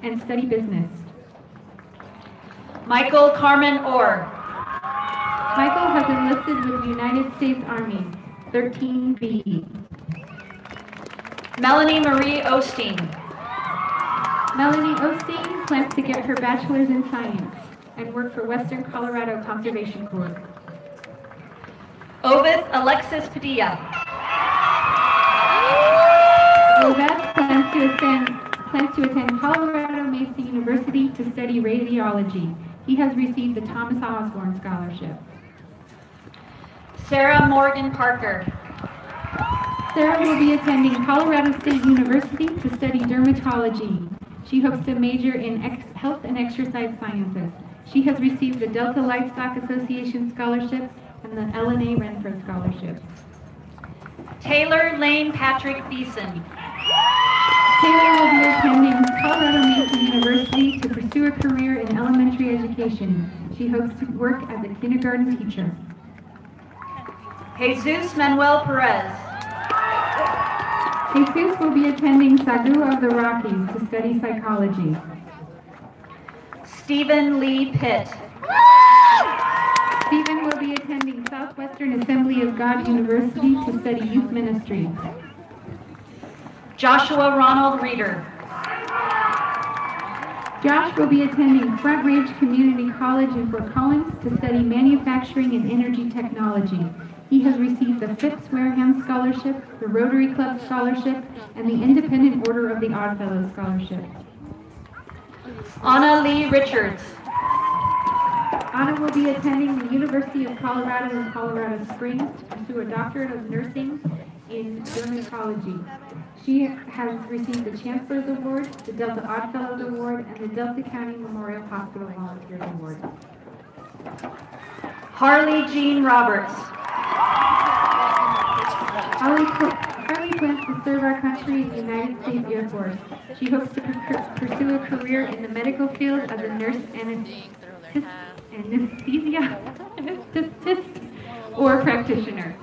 and study business. Michael Carmen Orr. Michael has enlisted with the United States Army, 13B. Melanie Marie Osteen. Melanie Osteen plans to get her bachelor's in science and work for Western Colorado Conservation Corps. Oveth Alexis Padilla. Oveth plans to attend Colorado Mesa University to study radiology. He has received the Thomas Osborne Scholarship. Sarah Morgan Parker. Sarah will be attending Colorado State University to study dermatology. She hopes to major in health and exercise sciences. She has received the Delta Livestock Association Scholarship and the Ellen A. Renfro Scholarship. Taylor Lane Patrick Beeson. Taylor will be attending Colorado Mesa University to pursue a career in elementary education. She hopes to work as a kindergarten teacher. Jesus Manuel Perez. Jesus will be attending SAGU of the Rockies to study psychology. Stephen Lee Pitt. Stephen will be attending Southwestern Assembly of God University to study youth ministry. Joshua Ronald Reeder. Josh will be attending Front Range Community College in Fort Collins to study manufacturing and energy technology. He has received the Phipps Wareham Scholarship, the Rotary Club Scholarship, and the Independent Order of the Oddfellows Scholarship. Anna Lee Richards. Anna will be attending the University of Colorado in Colorado Springs to pursue a doctorate of nursing in dermatology. She has received the Chancellor's Award, the Delta Oddfellows Award, and the Delta County Memorial Hospital Volunteers Award. Harley Jean Roberts. Harley plans to serve our country in the United States Air Force. She hopes to pursue a career in the medical field as a nurse anesthetist or practitioner.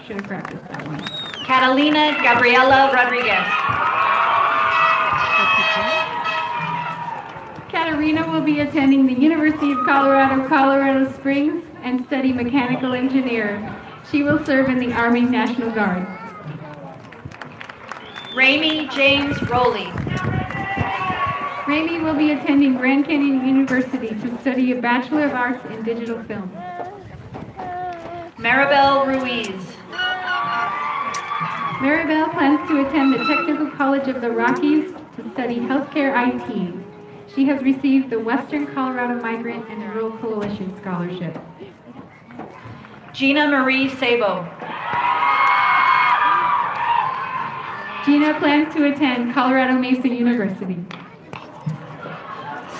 Should have practiced that one. Catalina Gabriela Rodriguez. Katarina will be attending the University of Colorado, Colorado Springs and study mechanical engineer. She will serve in the Army National Guard. Ramey James Rowley. Ramey will be attending Grand Canyon University to study a Bachelor of Arts in Digital Film. Maribel Ruiz. Maribel plans to attend the Technical College of the Rockies to study healthcare IT. She has received the Western Colorado Migrant and Rural Coalition Scholarship. Gina Marie Sabo. Gina plans to attend Colorado Mesa University.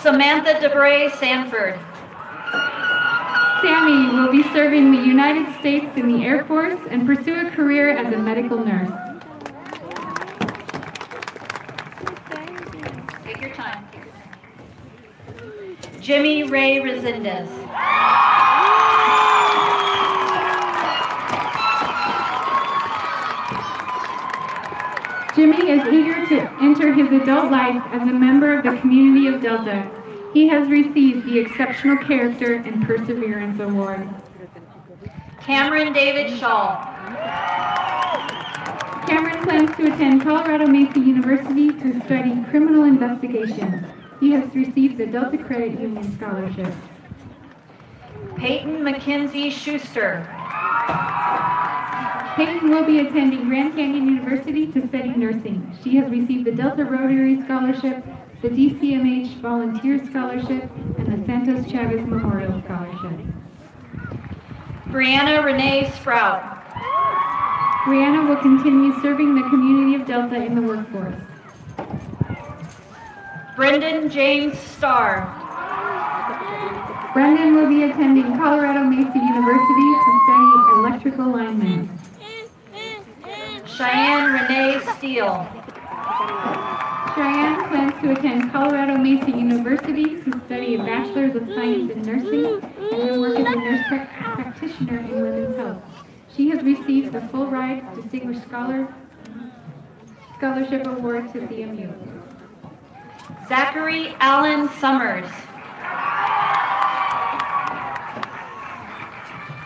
Samantha DeBray Sanford. Sammy will be serving the United States in the Air Force and pursue a career as a medical nurse. Take your time. Jimmy Ray Resendez. Jimmy is eager to enter his adult life as a member of the community of Delta. He has received the Exceptional Character and Perseverance Award. Cameron David Shaw. Cameron plans to attend Colorado Mesa University to study criminal investigation. He has received the Delta Credit Union Scholarship. Peyton McKenzie Schuster. Peyton will be attending Grand Canyon University to study nursing. She has received the Delta Rotary Scholarship, the DCMH Volunteer Scholarship, and the Santos Chavez Memorial Scholarship. Brianna Renee Sprout. Brianna will continue serving the community of Delta in the workforce. Brendan James Starr. Brendan will be attending Colorado Mesa University to study electrical lineman. Cheyenne Renee Steele. Cheyenne plans to attend Colorado Mesa University to study a Bachelor's of Science in Nursing and then work as a nurse practitioner in women's health. She has received the Full Ride Distinguished Scholarship Award to CMU. Zachary Allen Summers.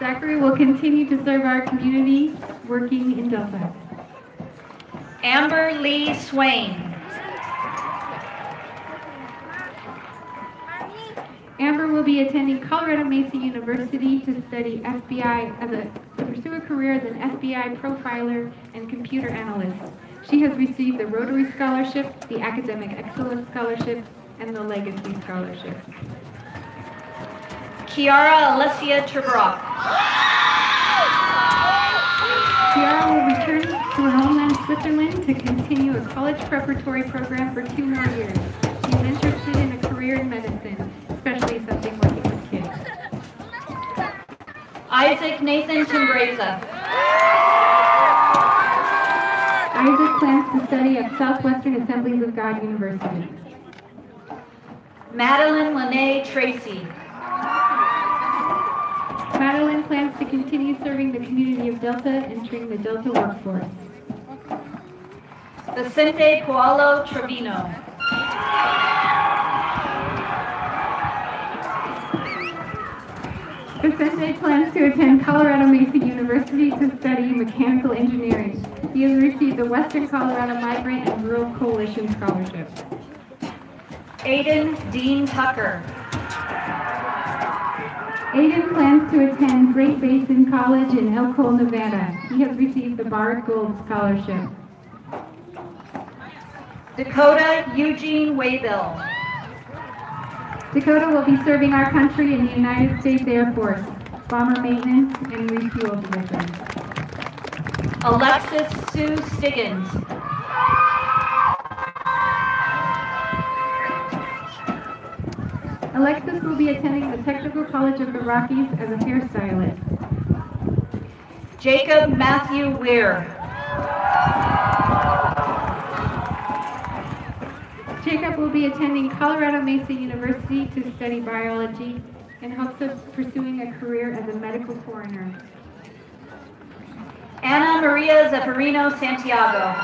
Zachary will continue to serve our community working in Delta. Amber Lee Swain. Amber will be attending Colorado Mesa University to study FBI to pursue a career as an FBI profiler and computer analyst. She has received the Rotary Scholarship, the Academic Excellence Scholarship, and the Legacy Scholarship. Kiara Alessia Trebrock. Kiara will return to her homeland, Switzerland, to continue a college preparatory program for 2 more years. She is interested in a career in medicine, especially something working with kids. Isaac Nathan Timbreza. Isaac plans to study at Southwestern Assemblies of God University. Madeline Lene Tracy. Madeline plans to continue serving the community of Delta, entering the Delta workforce. Vicente Pualo Trevino. Vicente plans to attend Colorado Mesa University to study mechanical engineering. He has received the Western Colorado Migrant and Rural Coalition Scholarship. Aiden Dean Tucker. Aiden plans to attend Great Basin College in Elk Hole, Nevada. He has received the Bard Gold Scholarship. Dakota Eugene Waybill. Dakota will be serving our country in the United States Air Force, bomber maintenance and refuel positions. Alexis Sue Stiggins. Alexis will be attending the Technical College of the Rockies as a hairstylist. Jacob Matthew Weir. Jacob will be attending Colorado Mesa University to study biology in hopes of pursuing a career as a medical coroner. Anna Maria Zaffarino Santiago.